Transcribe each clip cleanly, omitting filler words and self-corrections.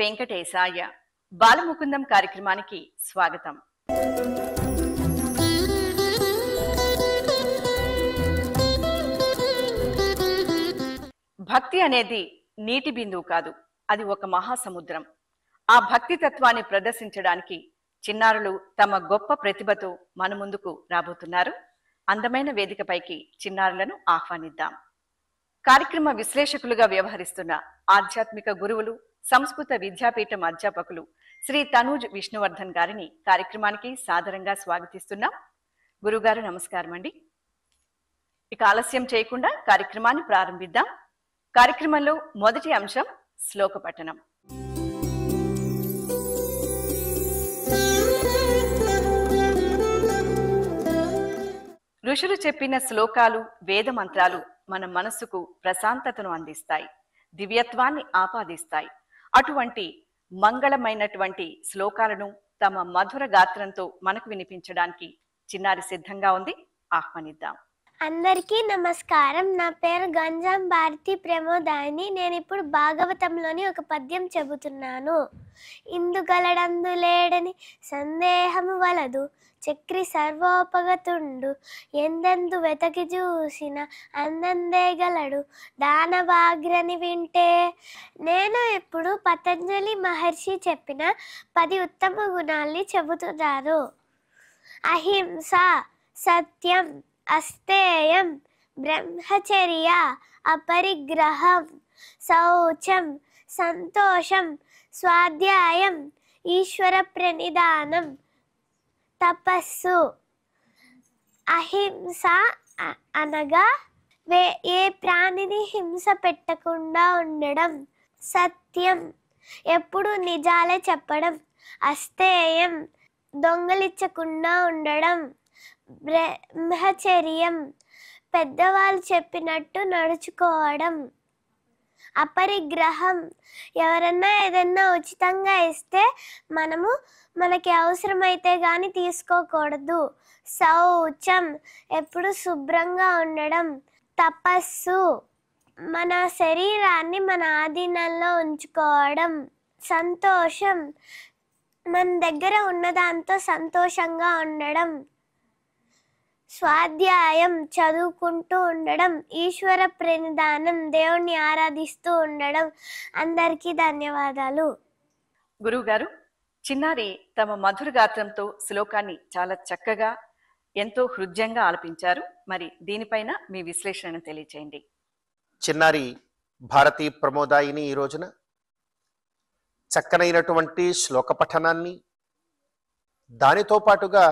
వెంకటేశాయ. బాలముకుందం కార్యక్రమానికి స్వాగతం. భక్తి అనేది నీటి బిందువు కాదు, అది ఒక మహాసముద్రం. ఆ భక్తి తత్వాన్ని ప్రదర్శించడానికి చిన్నారులు తమ గొప్ప ప్రతిభతో మన ముందుకు రాబోతున్నారు. అందమైన వేదికపైకి చిన్నారులను ఆహ్వానిద్దాం. కార్యక్రమ విశ్లేషకులుగా వ్యవహరిస్తున్న ఆధ్యాత్మిక గురువులు, సంస్కృత విద్యాపీఠం అధ్యాపకులు శ్రీ తనూజ్ విష్ణువర్ధన్ గారిని కార్యక్రమానికి సాదరంగా స్వాగతిస్తున్నాం. గురుగారు నమస్కారం అండి. ఇక ఆలస్యం చేయకుండా కార్యక్రమాన్ని ప్రారంభిద్దాం. కార్యక్రమంలో మొదటి అంశం శ్లోక పఠనం. ఋషులు చెప్పిన శ్లోకాలు, వేద మంత్రాలు మన మనస్సుకు ప్రశాంతతను అందిస్తాయి, దివ్యత్వాన్ని ఆపాదిస్తాయి. అటువంటి మంగళమైనటువంటి శ్లోకాలను తమ మధుర గాత్రంతో మనకు వినిపించడానికి చిన్నారి సిద్ధంగా ఉంది. ఆహ్వానిద్దాం. అందరికీ నమస్కారం. నా పేరు గంజాం భారతి ప్రమోదాయిని. నేను ఇప్పుడు భాగవతంలోని ఒక పద్యం చెబుతున్నాను. ఇందుగలడందు లేడని సందేహము వలదు, చక్రి సర్వోపగతుండు, ఎందెందు వెతకి చూసిన అందందే గలడు, దానవాగ్రని వింటే. నేను ఇప్పుడు పతంజలి మహర్షి చెప్పిన 10 ఉత్తమ గుణాల్ని చెబుతున్నాను. అహింస, సత్యం, అస్తేయం, బ్రహ్మచర్య, అపరిగ్రహం, శౌచం, సంతోషం, స్వాధ్యాయం, ఈశ్వర ప్రణిధానం, తపస్సు. అహింస అనగా ఏ ప్రాణిని హింస పెట్టకుండా ఉండడం. సత్యం, ఎప్పుడు నిజాలే చెప్పడం. అస్తేయం, దొంగలించకుండా ఉండడం. బ్రహ్మచర్యం, పెద్దవాళ్ళు చెప్పినట్టు నడుచుకోవడం. అపరిగ్రహం, ఎవరన్నా ఏదన్నా ఉచితంగా ఇస్తే మనకి అవసరమైతే కానీ తీసుకోకూడదు. శౌచం, ఎప్పుడు శుభ్రంగా ఉండడం. తపస్సు, మన శరీరాన్ని మన ఆధీనంలో ఉంచుకోవడం. సంతోషం, మన దగ్గర ఉన్నదాంతో సంతోషంగా ఉండడం. స్వాధ్యాయం, చదువుకుంటూ ఉండడం. ఈశ్వర ప్రణిధానం, దేవుణ్ణి ఆరాధిస్తూ ఉండడం. అందరికీ ధన్యవాదాలు. గురువు గారు, చిన్నారి తమ మధుర గాత్రంతో శ్లోకాన్ని చాలా చక్కగా, ఎంతో హృద్యంగా ఆలపించారు. మరి దీనిపైన మీ విశ్లేషణ తెలియచేయండి. చిన్నారి భారతీ ప్రమోదాయిని ఈ రోజున చక్కనైనటువంటి శ్లోక పఠనాన్ని, దానితో పాటుగా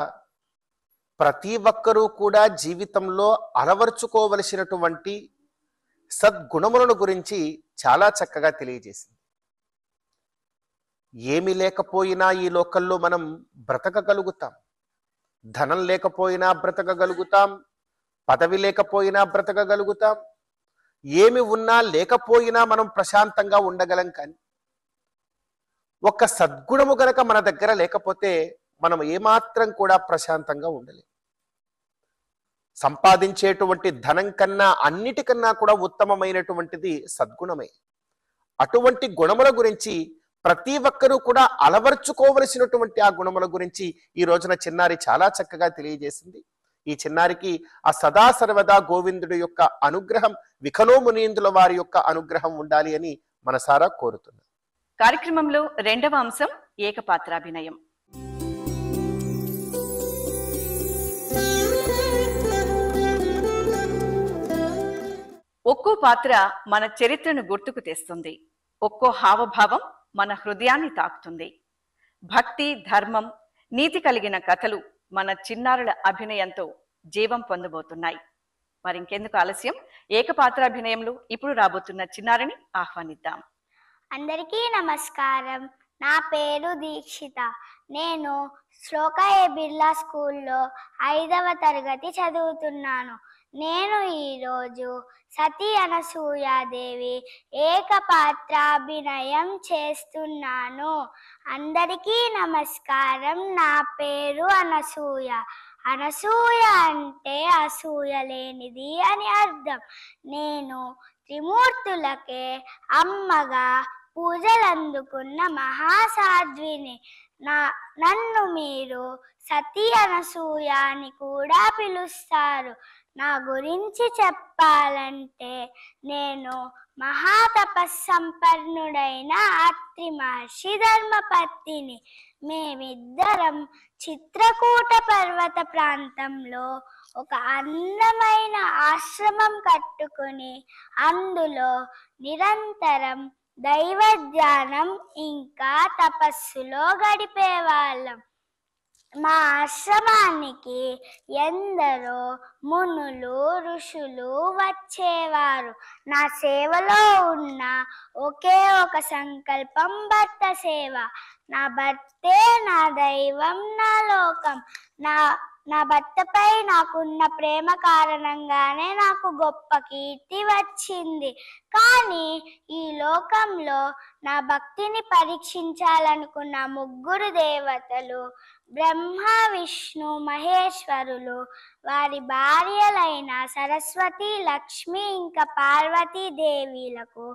ప్రతి ఒక్కరూ కూడా జీవితంలో అలవర్చుకోవలసినటువంటి సద్గుణములను గురించి చాలా చక్కగా తెలియజేసింది. ఏమి లేకపోయినా ఈ లోకంలో మనం బ్రతకగలుగుతాం. ధనం లేకపోయినా బ్రతకగలుగుతాం, పదవి లేకపోయినా బ్రతకగలుగుతాం, ఏమి ఉన్నా లేకపోయినా మనం ప్రశాంతంగా ఉండగలం. కానీ ఒక్క సద్గుణము గనక మన దగ్గర లేకపోతే మనం ఏమాత్రం కూడా ప్రశాంతంగా ఉండలేం. సంపాదించేటువంటి ధనం కన్నా, అన్నిటికన్నా కూడా ఉత్తమమైనటువంటిది సద్గుణమే. అటువంటి గుణముల గురించి ప్రతి ఒక్కరూ కూడా అలవర్చుకోవలసినటువంటి ఆ గుణముల గురించి ఈ రోజున చిన్నారి చాలా చక్కగా తెలియజేసింది. ఈ చిన్నారికి ఆ సదా సర్వదా గోవిందుడి యొక్క అనుగ్రహం, విఖనో మునీంద్రుల వారి యొక్క అనుగ్రహం ఉండాలి అని మనసారా కోరుతున్నాను. కార్యక్రమంలో రెండవ అంశం ఏకపాత్రాభినయం. ఒక్కో పాత్ర మన చరిత్రను గుర్తుకు తెస్తుంది. ఒక్కో హావభావం మన హృదయాన్ని తాకుతుంది. భక్తి, ధర్మం, నీతి కలిగిన కథలు మన చిన్నారుల అభినయంతో జీవం పొందబోతున్నాయి. మరి ఇంకెందుకు ఆలస్యం, ఏకపాత్రాభినయంలో ఇప్పుడు రాబోతున్న చిన్నారిని ఆహ్వానిద్దాం. అందరికీ నమస్కారం. నా పేరు దీక్షిత. నేను శ్లోక ఏ బిర్లా స్కూల్లో 5వ తరగతి చదువుతున్నాను. నేను ఈరోజు సతీ అనసూయాదేవి ఏకపాత్రాభినయం చేస్తున్నాను. అందరికీ నమస్కారం. నా పేరు అనసూయ. అనసూయ అంటే అసూయ లేనిది అని అర్థం. నేను త్రిమూర్తులకే అమ్మగా, పూజలందుకున్న మహాసాధ్విని. నన్ను మీరు సతీ అనసూయ అని కూడా పిలుస్తారు. నా గురించి చెప్పాలంటే నేను మహాతపస్సంపన్నుడైన అత్రి మహర్షి ధర్మపత్నిని. మేమిద్దరం చిత్రకూట పర్వత ప్రాంతంలో ఒక అందమైన ఆశ్రమం కట్టుకుని అందులో నిరంతరం దైవధ్యానం ఇంకా తపస్సులో గడిపేవాళ్ళం. మా ఆశ్రమానికి ఎందరో మునులు ఋషులు వచ్చేవారు. నా సేవలో ఉన్న ఒకే ఒక సంకల్పం భర్త సేవ. నా భర్తే నా దైవం, నా లోకం. నా భర్తపై నాకున్న ప్రేమ కారణంగానే నాకు గొప్ప కీర్తి వచ్చింది. కానీ ఈ లోకంలో నా భక్తిని పరీక్షించాలనుకున్న ముగ్గురు దేవతలు, బ్రహ్మ విష్ణు మహేశ్వరులు, వారి భార్యలైన సరస్వతి లక్ష్మి ఇంకా పార్వతీ దేవీలకు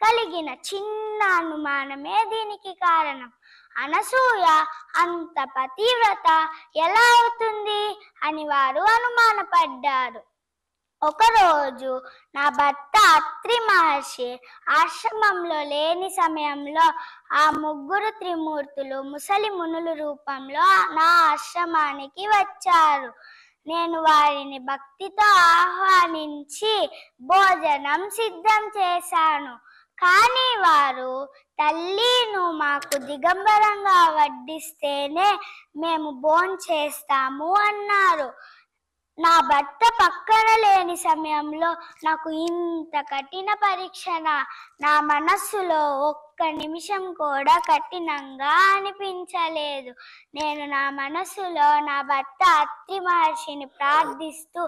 కలిగిన చిన్న అనుమానమే దీనికి కారణం. అనసూయ అంత పతివ్రత ఎలా అవుతుంది అని వారు అనుమానపడ్డారు. ఒకరోజు నా భర్త అత్రి మహర్షి ఆశ్రమంలో లేని సమయంలో ఆ ముగ్గురు త్రిమూర్తులు ముసలి మునుల రూపంలో నా ఆశ్రమానికి వచ్చారు. నేను వారిని భక్తితో ఆహ్వానించి భోజనం సిద్ధం చేశాను. కానీ వారు, తల్లి నువ్వు మాకు దిగంబరంగా వడ్డిస్తేనే మేము భోంచేస్తాము అన్నారు. నా భర్త పక్కన లేని సమయంలో నాకు ఇంత కఠిన పరీక్ష నా మనస్సులో ఒక్క నిమిషం కూడా కఠినంగా అనిపించలేదు. నేను నా మనస్సులో నా భర్త అత్రి మహర్షిని ప్రార్థిస్తూ,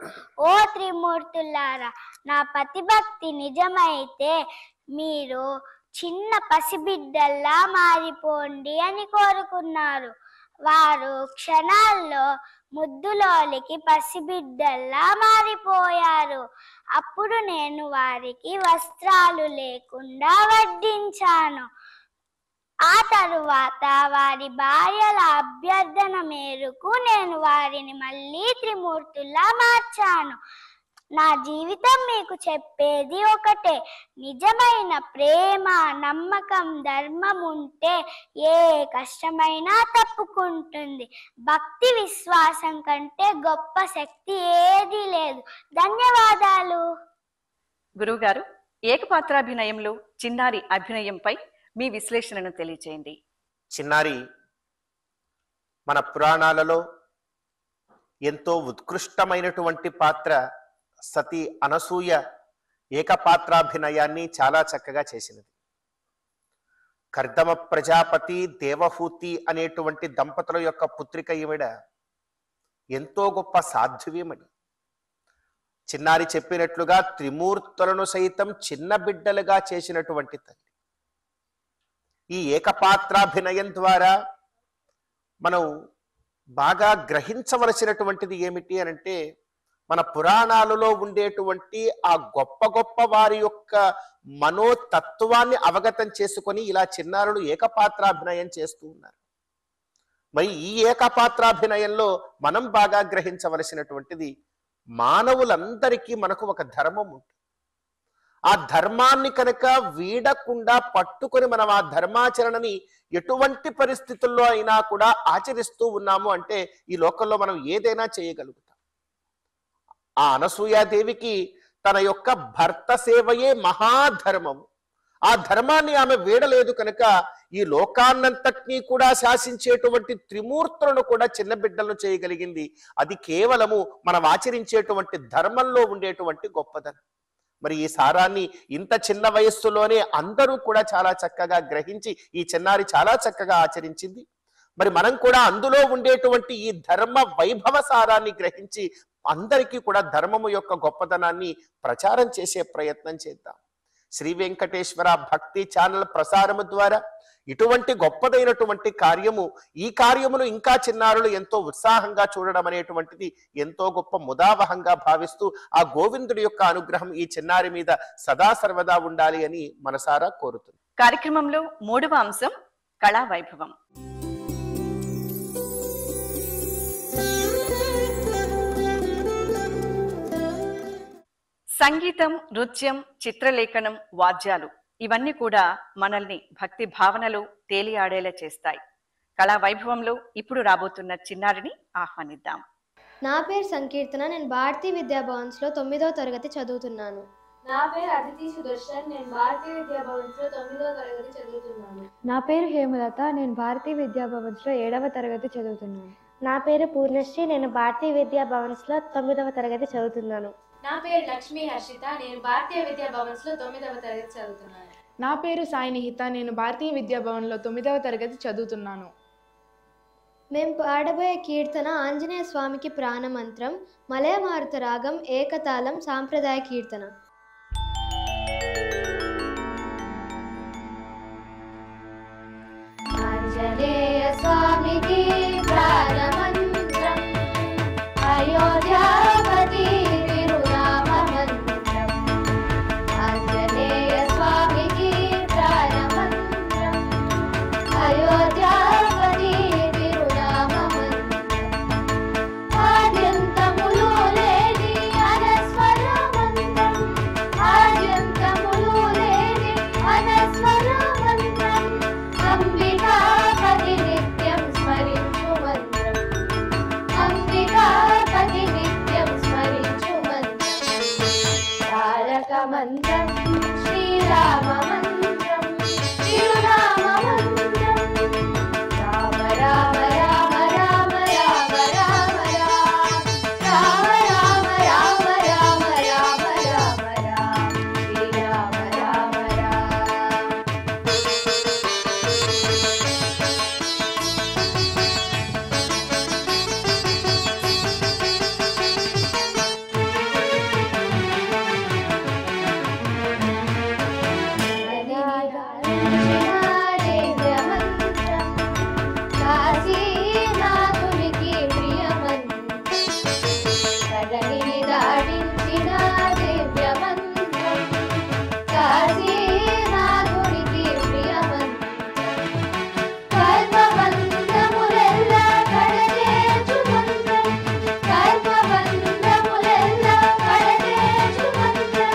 ఓ త్రిమూర్తులారా, నా పతిభక్తి నిజమైతే మీరు చిన్న పసిబిడ్డల్లా మారిపోండి అని కోరుకున్నారు. వారు క్షణాల్లో ముద్దులోలికి పసిబిడ్డల్లా మారిపోయారు. అప్పుడు నేను వారికి వస్త్రాలు లేకుండా వడ్డించాను. ఆ తరువాత వారి భార్యల అభ్యర్థన మేరకు నేను వారిని మళ్ళీ త్రిమూర్తుల్లా మార్చాను. నా జీవితం మీకు చెప్పేది ఒకటే, నిజమైన ప్రేమ, నమ్మకం, ధర్మం ఉంటే ఏ కష్టమైనా తప్పుకుంటుంది. భక్తి విశ్వాసం కంటే గొప్ప శక్తి ఏదీ లేదు. ధన్యవాదాలు. గురువుగారు, ఏకపాత్రాభినయంలో చిన్నారి అభినయంపై మీ విశ్లేషణను తెలియచేయండి. చిన్నారి మన పురాణాలలో ఎంతో ఉత్కృష్టమైనటువంటి పాత్ర సతీ అనసూయ ఏకపాత్రాభినయాన్ని చాలా చక్కగా చేసినది. కర్దమ ప్రజాపతి దేవహూతి అనేటువంటి దంపతుల యొక్క పుత్రిక ఈవిడ ఎంతో గొప్ప సాధ్వీమణి. చిన్నారి చెప్పినట్లుగా త్రిమూర్తులను సైతం చిన్న బిడ్డలుగా చేసినటువంటి తల్లి. ఈ ఏకపాత్రాభినయం ద్వారా మనం బాగా గ్రహించవలసినటువంటిది ఏమిటి అనంటే, మన పురాణాలలో ఉండేటువంటి ఆ గొప్ప గొప్ప వారి యొక్క మనోతత్వాన్ని అవగతం చేసుకొని ఇలా చిన్నారులు ఏకపాత్రాభినయం చేస్తూ ఉన్నారు. మరి ఈ ఏకపాత్రాభినయంలో మనం బాగా గ్రహించవలసినటువంటిది, మానవులందరికీ మనకు ఒక ధర్మం ఉంటుంది. ఆ ధర్మాన్ని కనుక వీడకుండా పట్టుకొని మనం ఆ ధర్మాచరణని ఎటువంటి పరిస్థితుల్లో అయినా కూడా ఆచరిస్తూ ఉన్నాము అంటే ఈ లోకంలో మనం ఏదైనా చేయగలుగుతాం. ఆ అనసూయాదేవికి తన యొక్క భర్త సేవయే మహాధర్మము. ఆ ధర్మాన్ని ఆమె వీడలేదు కనుక ఈ లోకాన్నంతటినీ కూడా శాసించేటువంటి త్రిమూర్తులను కూడా చిన్న బిడ్డలను చేయగలిగింది. అది కేవలము మనం ఆచరించేటువంటి ధర్మంలో ఉండేటువంటి గొప్పదనం. మరి ఈ సారాన్ని ఇంత చిన్న వయస్సులోనే అందరూ కూడా చాలా చక్కగా గ్రహించి ఈ చిన్నారి చాలా చక్కగా ఆచరించింది. మరి మనం కూడా అందులో ఉండేటువంటి ఈ ధర్మ వైభవ సారాన్ని గ్రహించి అందరికీ కూడా ధర్మము యొక్క గొప్పతనాన్ని ప్రచారం చేసే ప్రయత్నం చేద్దాం. శ్రీ వెంకటేశ్వర భక్తి ఛానల్ ప్రసారము ద్వారా ఇటువంటి గొప్పదైనటువంటి కార్యము, ఈ కార్యమును ఇంకా చిన్నారులు ఎంతో ఉత్సాహంగా చూడడం అనేటువంటిది ఎంతో గొప్ప ముదావహంగా భావిస్తూ ఆ గోవిందుడి యొక్క అనుగ్రహం ఈ చిన్నారి మీద సదా సర్వదా ఉండాలి అని మనసారా కోరుతుంది. కార్యక్రమంలో 3వ అంశం కళా వైభవం. సంగీతం, నృత్యం, చిత్రలేఖనం, వాద్యాలు ఇవన్నీ కూడా మనల్ని భక్తి భావనలో తేలియాడేలా చేస్తాయి. కళా వైభవంలో ఇప్పుడు రాబోతున్న చిన్నారిని ఆహ్వానిద్దాం. నా పేరు సంకీర్తన. నేను భారతీ విద్యాభవన్స్లో 9వ తరగతి చదువుతున్నాను. నా పేరు అదితి సుదర్శన్. నేను భారతీ విద్యాభవన్స్లో 9వ తరగతి చదువుతున్నాను. నా పేరు హేమలత. నేను భారతీ విద్యాభవన్స్లో 7వ తరగతి చదువుతున్నాను. నా పేరు పూర్ణశ్రీ. నేను భారతీయ విద్యాభవన్స్లో 9వ తరగతి చదువుతున్నాను. నా పేరు లక్ష్మీ హర్షిత. నేను భారతీయ విద్యాభవన్స్లో 9వ తరగతి చదువుతున్నాను. నా పేరు సాయి నిహిత. నేను భారతీయ విద్యాభవన్లో 9వ తరగతి చదువుతున్నాను. మేము పాడబోయే కీర్తన ఆంజనేయ స్వామికి ప్రాణమంత్రం, మలయమారుత రాగం, ఏకతాళం, సాంప్రదాయ కీర్తన. ఆంజనేయ స్వామికి ప్రాణమంత్రం, అయోధ్యాపతి తిరునామ మంత్రం. ఆంజనేయ స్వామికి ప్రాణమంత్రం, అయోధ్యాపతి తిరునామ మంత్రం. ఆద్యంతములు లేని అనస్వర మంత్రం, ఆద్యంతములు లేని అనస్వర మంత్రం. అంబికాపతి నిత్యం స్మరించు మంత్రం, అంబికాపతి నిత్యం స్మరించు మంత్రం. తారక మంత్రం, శ్రీరామ మంత్రం, తిరునామ మంత్రం. రామ రామ రామ రామ రామ రామ రామ రామ రామ రామ రామ రామ రామ శ్రీరామ రామ రామ. కాశీనాథునికి ప్రియమంత్రం, కడలిని దాడించిన దివ్య మంత్రం. కాశీనాథునికి ప్రియమంత్రం, కల్పబంధములెల్లా కడతేర్చు మంత్రం, కల్పబంధములెల్లా కడతేర్చు మంత్రం.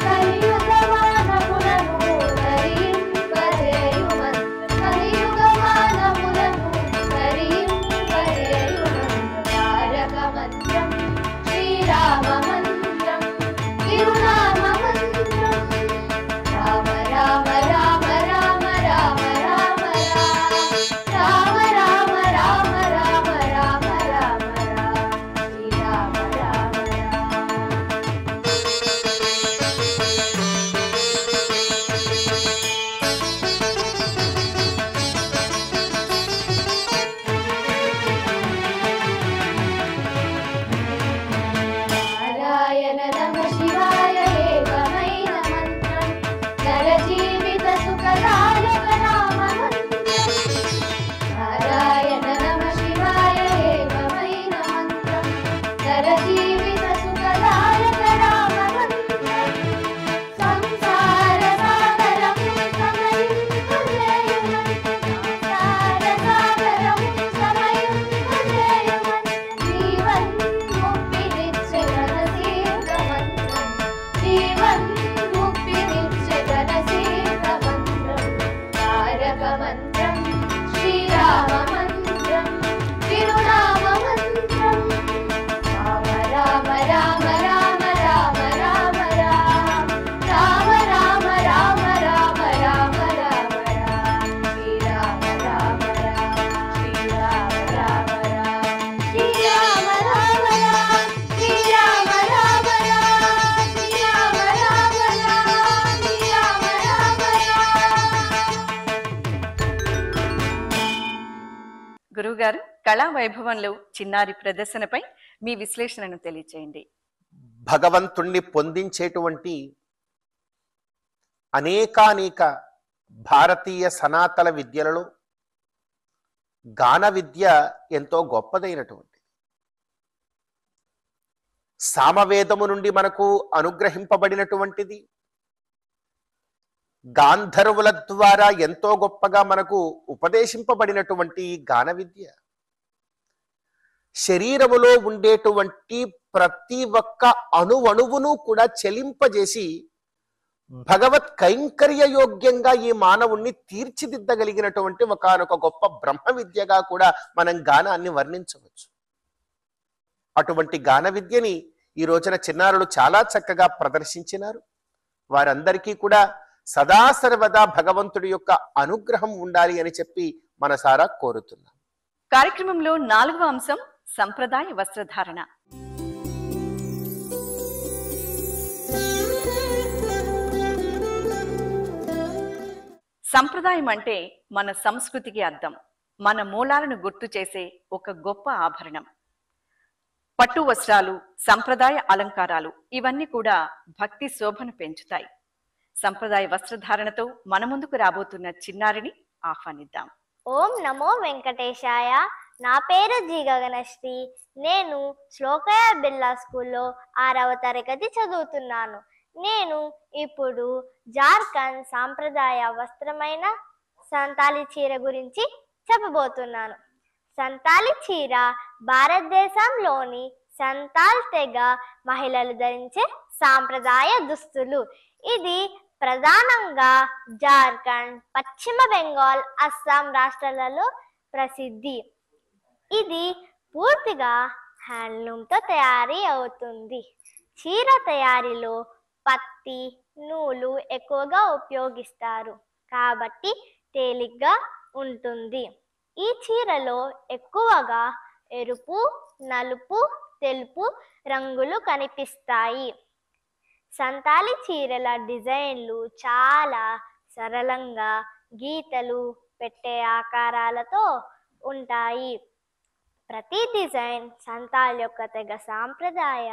కలియుగ మానవులను ధరింపజేయు మంత్రం, కలియుగ మానవులను ధరింపజేయు మంత్రం. తారక మంత్రం, శ్రీరామ మంత్రం, తిరునామ మంత్రం. రామ రామ రామ రామ రామ రామ రామ రామ రామ రామ రామ రామ శ్రీరామ రామ రామ. నారాయణ నమ శివాయ ఏకమైన మంత్రం, నరజీవిత సుఖదాయక నామ మంత్రం. నారాయణ నమ శివాయ ఏకమైన మంత్రం, నరజీవిత సుఖదాయక నామ మంత్రం. సంసార సాగరము సమయింపజేయు మంత్రం, సంసార సాగరము సమయింపజేయు మంత్రం. జీవన్ ముక్తినిచ్చే ఘనశీల మంత్రం, జీవన్ ముక్తినిచ్చే ఘనశీల మంత్రం. తారక మంత్రం, శ్రీరామ మంత్రం, తిరునామ మంత్రం. రామ రామ రామ రామ రామ రామ రామ రామ రామ రామ రామ రామ రామ శ్రీరామ రామ రామ శ్రీరామ రామ రామ శ్రీరామ రామ రామ శ్రీరామ రామ రామ శ్రీరామ రామ రామ శ్రీరామ రామ రామ. గురువుగారు, కళా వైభవంలో చిన్నారి ప్రదర్శనపై మీ విశ్లేషణను తెలియచేయండి. భగవంతుణ్ణి పొందించేటువంటి అనేకానేక భారతీయ సనాతన విద్యలలో గాన విద్య ఎంతో గొప్పదైనటువంటి సామవేదము నుండి మనకు అనుగ్రహింపబడినటువంటిది. గాంధర్వుల ద్వారా ఎంతో గొప్పగా మనకు ఉపదేశింపబడినటువంటి ఈ గాన విద్య శరీరములో ఉండేటువంటి ప్రతి ఒక్క అణువణువును కూడా చెలింపజేసి భగవత్ కైంకర్య యోగ్యంగా ఈ మానవుణ్ణి తీర్చిదిద్దగలిగినటువంటి ఒకానొక గొప్ప బ్రహ్మ విద్యగా కూడా మనం గానాన్ని వర్ణించవచ్చు. అటువంటి గాన విద్యని ఈ రోజున చిన్నారులు చాలా చక్కగా ప్రదర్శించినారు. వారందరికీ కూడా సదా సర్వదా భగవంతుడి యొక్క అనుగ్రహం ఉండాలి అని చెప్పి మనసారా కోరుతున్నాం. కార్యక్రమంలో 4వ అంశం సంప్రదాయ వస్త్రధారణ. సంప్రదాయం అంటే మన సంస్కృతికి అద్దం, మన మూలాలను గుర్తు చేసే ఒక గొప్ప ఆభరణం. పట్టు వస్త్రాలు, సంప్రదాయ అలంకారాలు ఇవన్నీ కూడా భక్తి శోభను పెంచుతాయి. సంప్రదాయ వస్త్రధారణతో మన ముందుకు రాబోతున్న చిన్నారిని ఆహ్వానిద్దాం. ఓం నమో వెంకటేశాయ. నా పేరు జి గగనశ్రీ. నేను శ్లోకయ బిర్లా స్కూల్లో 6వ తరగతి చదువుతున్నాను. నేను ఇప్పుడు జార్ఖండ్ సాంప్రదాయ వస్త్రమైన సంతాలి చీర గురించి చెప్పబోతున్నాను. సంతాలి చీర భారతదేశంలోని సంతాల్ తెగ మహిళలు ధరించే సాంప్రదాయ దుస్తులు. ఇది ప్రధానంగా జార్ఖండ్, పశ్చిమ బెంగాల్, అస్సాం రాష్ట్రాలలో ప్రసిద్ధి. ఇది పూర్తిగా హ్యాండ్లూమ్తో తయారీ అవుతుంది. చీర తయారీలో పత్తి, నూలు ఎక్కువగా ఉపయోగిస్తారు కాబట్టి తేలిగ్గా ఉంటుంది. ఈ చీరలో ఎక్కువగా ఎరుపు, నలుపు, తెలుపు రంగులు కనిపిస్తాయి. సంతాలి చీరల డిజైన్లు చాలా సరళంగా గీతలు పెట్టే ఆకారాలతో ఉంటాయి. ప్రతి డిజైన్ సంతాల్ యొక్క తెగ సాంప్రదాయ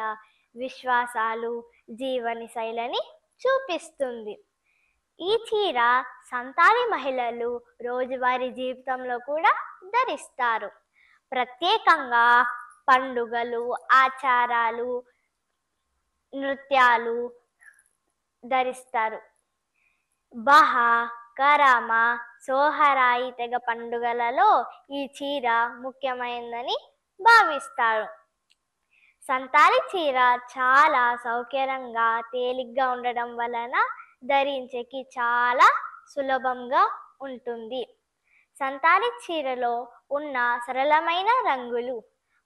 విశ్వాసాలు, జీవన శైలిని చూపిస్తుంది. ఈ చీర సంతాలి మహిళలు రోజువారీ జీవితంలో కూడా ధరిస్తారు. ప్రత్యేకంగా పండుగలు, ఆచారాలు, నృత్యాలు ధరిస్తారు. బహా, కరామ, సోహరాయి తెగ పండుగలలో ఈ చీర ముఖ్యమైనదని భావిస్తారు. సంతాలి చీర చాలా సౌకర్యంగా, తేలిగ్గా ఉండడం వలన ధరించేకి చాలా సులభంగా ఉంటుంది. సంతాలి చీరలో ఉన్న సరళమైన రంగులు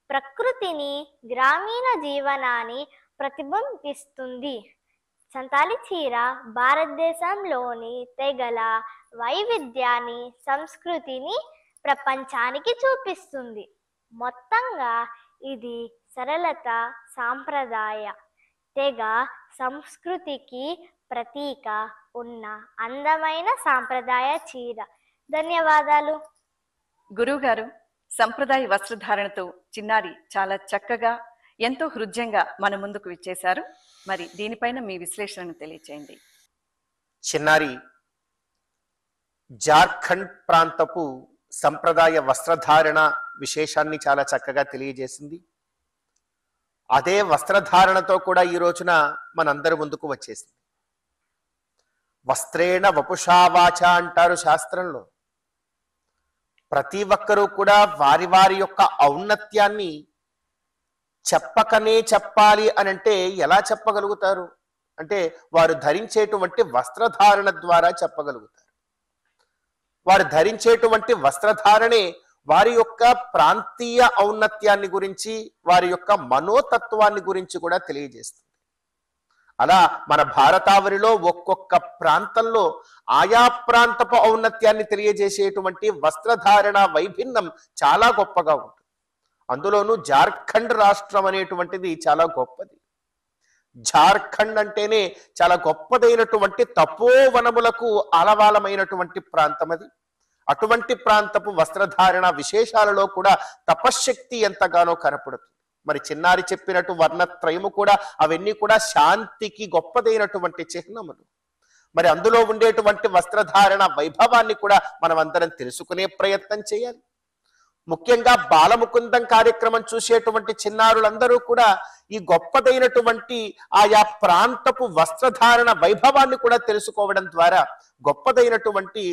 ప్రకృతిని, గ్రామీణ జీవనాన్ని ప్రతిబింబిస్తుంది. సంతాలి చీర భారతదేశంలోని తెగల వైవిధ్యాన్ని, సంస్కృతిని ప్రపంచానికి చూపిస్తుంది. మొత్తంగా ఇది సరళత, సాంప్రదాయ, తెగ సంస్కృతికి ప్రతీక ఉన్న అందమైన సాంప్రదాయ చీర. ధన్యవాదాలు. గురువుగారు, సంప్రదాయ వస్త్రధారణతో చిన్నారి చాలా చక్కగా, ఎంతో హృద్యంగా మన ముందుకు విచ్చేశారు. మరి దీనిపైన మీ విశ్లేషణను తెలియచేయండి. చిన్నారి జార్ఖండ్ ప్రాంతపు సంప్రదాయ వస్త్రధారణ విశేషాన్ని చాలా చక్కగా తెలియజేసింది. అదే వస్త్రధారణతో కూడా ఈ రోజున మనందరి ముందుకు వచ్చేసింది. వస్త్రేణ వపుషావాచ అంటారు శాస్త్రంలో. ప్రతి ఒక్కరూ కూడా వారి వారి యొక్క ఔన్నత్యాన్ని చెప్పకనే చెప్పాలి అని అంటే ఎలా చెప్పగలుగుతారు అంటే వారు ధరించేటువంటి వస్త్రధారణ ద్వారా చెప్పగలుగుతారు. వారు ధరించేటువంటి వస్త్రధారణే వారి యొక్క ప్రాంతీయ ఔన్నత్యాన్ని గురించి, వారి యొక్క మనోతత్వాన్ని గురించి కూడా తెలియజేస్తుంది. అలా మన భారతావరిలో ఒక్కొక్క ప్రాంతంలో ఆయా ప్రాంతపు ఔన్నత్యాన్ని తెలియజేసేటువంటి వస్త్రధారణ వైభిన్నం చాలా గొప్పగా ఉంటుంది. అందులోనూ జార్ఖండ్ రాష్ట్రం అనేటువంటిది చాలా గొప్పది. జార్ఖండ్ అంటేనే చాలా గొప్పదైనటువంటి తపోవనములకు ఆలవాలమైనటువంటి ప్రాంతం అది. అటువంటి ప్రాంతపు వస్త్రధారణ విశేషాలలో కూడా తపశ్శక్తి ఎంతగానో కనపడుతుంది. మరి చిన్నారి చెప్పినట్టు వర్ణత్రయము కూడా అవన్నీ కూడా శాంతికి గొప్పదైనటువంటి చిహ్నములు. మరి అందులో ఉండేటువంటి వస్త్రధారణ వైభవాన్ని కూడా మనం అందరం తెలుసుకునే ప్రయత్నం చేయాలి. ముఖ్యంగా బాలముకుందం కార్యక్రమం చూసేటువంటి చిన్నారులందరూ కూడా ఈ గొప్పదైనటువంటి ఆయా ప్రాంతపు వస్త్రధారణ వైభవాన్ని కూడా తెలుసుకోవడం ద్వారా గొప్పదైనటువంటి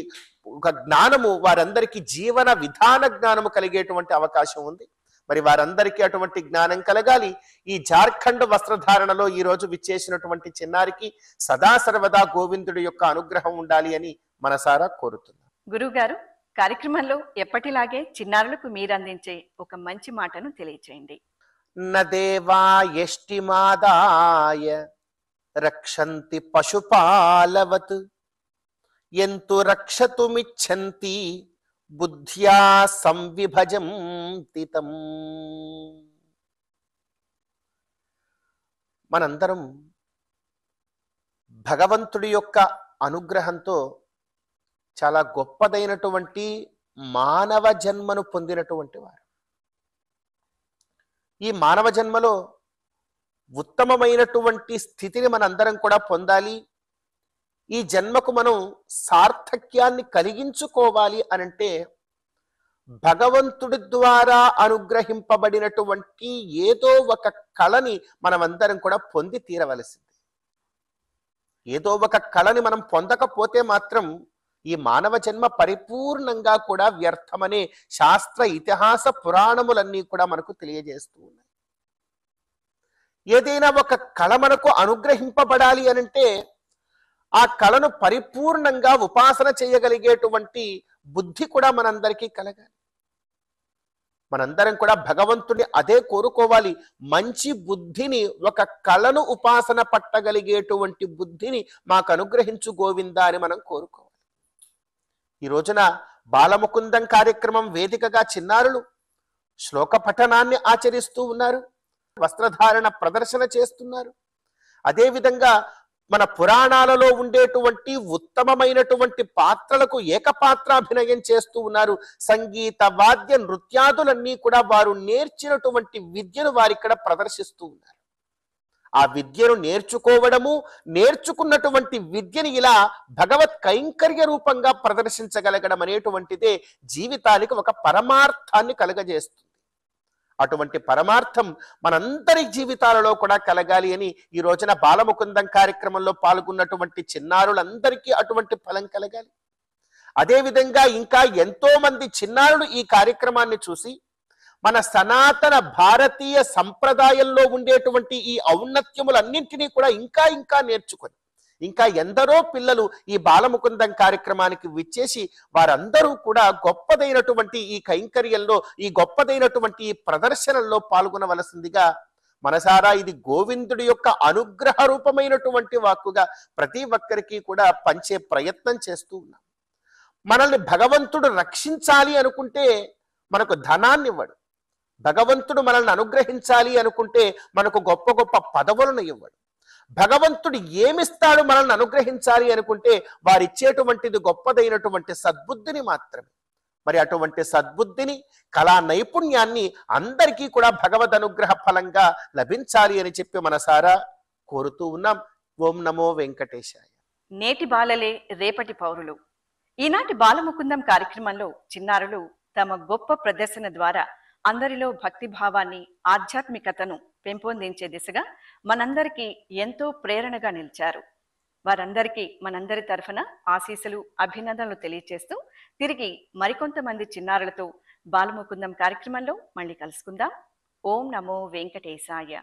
ఒక జ్ఞానము వారందరికీ జీవన విధాన జ్ఞానము కలిగేటువంటి అవకాశం ఉంది. మరి వారందరికీ అటువంటి జ్ఞానం కలగాలి. ఈ జార్ఖండ్ వస్త్రధారణలో ఈ రోజు విచ్చేసినటువంటి చిన్నారికి సదా సర్వదా గోవిందుడి యొక్క అనుగ్రహం ఉండాలి అని మనసారా కోరుతున్నాం. గురువుగారు, కార్యక్రమంలో ఎప్పటిలాగే చిన్నారులకు మీరందించే ఒక మంచి మాటను తెలియచేయండి. నదేవా యష్టిమాదాయ రక్షంతి పశుపాలవత్ ఎంతు రక్షతుమిచ్చంతి బుద్ధ్యా సంవిభజంతి తం. మనందరం భగవంతుడి యొక్క అనుగ్రహంతో చాలా గొప్పదైనటువంటి మానవ జన్మను పొందినటువంటి వారు. ఈ మానవ జన్మలో ఉత్తమమైనటువంటి స్థితిని మనందరం కూడా పొందాలి. ఈ జన్మకు మనం సార్థక్యాన్ని కలిగించుకోవాలి అనంటే భగవంతుడి ద్వారా అనుగ్రహింపబడినటువంటి ఏదో ఒక కళని మనమందరం కూడా పొంది తీరవలసింది. ఏదో ఒక కళని మనం పొందకపోతే మాత్రం ఈ మానవ జన్మ పరిపూర్ణంగా కూడా వ్యర్థమనే శాస్త్ర ఇతిహాస పురాణములన్నీ కూడా మనకు తెలియజేస్తూ ఉన్నాయి. ఏదైనా ఒక కళ మనకు అనుగ్రహింపబడాలి అనంటే ఆ కళను పరిపూర్ణంగా ఉపాసన చేయగలిగేటువంటి బుద్ధి కూడా మనందరికీ కలగాలి. మనందరం కూడా భగవంతుని అదే కోరుకోవాలి. మంచి బుద్ధిని, ఒక కళను ఉపాసన పట్టగలిగేటువంటి బుద్ధిని మాకు అనుగ్రహించు గోవిందా అని మనం కోరుకోవాలి. ఈ రోజున బాలముకుందం కార్యక్రమం వేదికగా చిన్నారులు శ్లోక పఠనాన్ని ఆచరిస్తూ ఉన్నారు, వస్త్రధారణ ప్రదర్శన చేస్తున్నారు. అదేవిధంగా మన పురాణాలలో ఉండేటువంటి ఉత్తమమైనటువంటి పాత్రలకు ఏకపాత్రాభినయం చేస్తూ ఉన్నారు. సంగీత వాద్య నృత్యాదులన్నీ కూడా వారు నేర్చినటువంటి విద్యను వారిక్కడ ప్రదర్శిస్తూ ఉన్నారు. ఆ విద్యను నేర్చుకోవడము, నేర్చుకున్నటువంటి విద్యని ఇలా భగవత్ కైంకర్య రూపంగా ప్రదర్శించగలగడం అనేటువంటిదే జీవితానికి ఒక పరమార్థాన్ని కలగజేస్తుంది. అటువంటి పరమార్థం మనందరి జీవితాలలో కూడా కలగాలి అని ఈ రోజున బాలముకుందం కార్యక్రమంలో పాల్గొన్నటువంటి చిన్నారులందరికీ అటువంటి ఫలం కలగాలి. అదేవిధంగా ఇంకా ఎంతో మంది చిన్నారులు ఈ కార్యక్రమాన్ని చూసి మన సనాతన భారతీయ సంప్రదాయంలో ఉండేటువంటి ఈ ఔన్నత్యములన్నింటినీ కూడా ఇంకా ఇంకా నేర్చుకొని ఇంకా ఎందరో పిల్లలు ఈ బాలముకుందం కార్యక్రమానికి విచ్చేసి వారందరూ కూడా గొప్పదైనటువంటి ఈ కైంకర్యంలో, ఈ గొప్పదైనటువంటి ఈ ప్రదర్శనల్లో పాల్గొనవలసిందిగా మనసారా ఇది గోవిందుడి యొక్క అనుగ్రహ రూపమైనటువంటి వాక్కుగా ప్రతి ఒక్కరికి కూడా పంచే ప్రయత్నం చేస్తూ ఉన్నాం. మనల్ని భగవంతుడు రక్షించాలి అనుకుంటే మనకు ధనాన్ని ఇవ్వడు. భగవంతుడు మనల్ని అనుగ్రహించాలి అనుకుంటే మనకు గొప్ప గొప్ప పదవులను ఇవ్వడు. భగవంతుడు ఏమిస్తాడు మనల్ని అనుగ్రహించాలి అనుకుంటే వారిచ్చేటువంటిది గొప్పదైనటువంటి సద్బుద్ధిని మాత్రమే. మరి అటువంటి సద్బుద్ధిని, కళా నైపుణ్యాన్ని అందరికీ కూడా భగవద్ అనుగ్రహ ఫలంగా లభించాలి అని చెప్పి మనసారా కోరుతూ ఉన్నాం. ఓం నమో వెంకటేశాయ. నేటి బాలలే రేపటి పౌరులు. ఈనాటి బాలముకుందం కార్యక్రమంలో చిన్నారులు తమ గొప్ప ప్రదర్శన ద్వారా అందరిలో భక్తిభావాన్ని, ఆధ్యాత్మికతను పెంపొందించే దిశగా మనందరికీ ఎంతో ప్రేరణగా నిలిచారు. వారందరికీ మనందరి తరఫున ఆశీస్సులు, అభినందనలు తెలియజేస్తూ తిరిగి మరికొంతమంది చిన్నారులతో బాలముకుందం కార్యక్రమంలో మళ్ళీ కలుసుకుందాం. ఓం నమో వెంకటేశాయ.